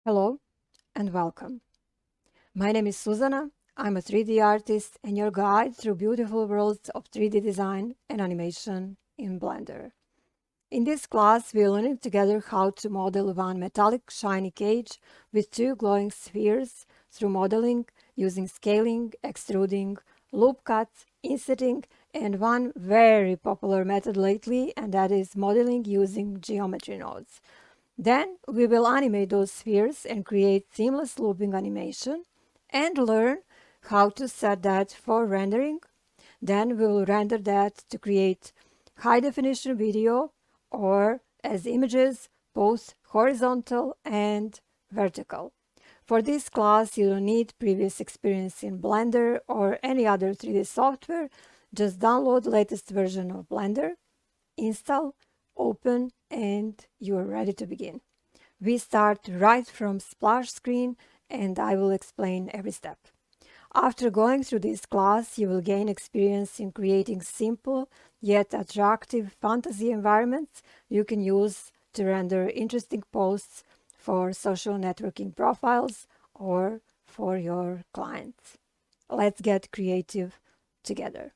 Hello and welcome. My name is Suzana. I'm a 3D artist and your guide through beautiful worlds of 3D design and animation in Blender. In this class, we're learning together how to model one metallic shiny cage with two glowing spheres through modeling using scaling, extruding, loop cuts, insetting, and one very popular method lately, and that is modeling using geometry nodes. Then we will animate those spheres and create seamless looping animation and learn how to set that for rendering. Then we will render that to create high definition video or as images, both horizontal and vertical. For this class, you don't need previous experience in Blender or any other 3D software. Just download the latest version of Blender, install, open, and you are ready to begin. We start right from splash screen and I will explain every step. After going through this class, you will gain experience in creating simple yet attractive fantasy environments you can use to render interesting posts for social networking profiles or for your clients. Let's get creative together.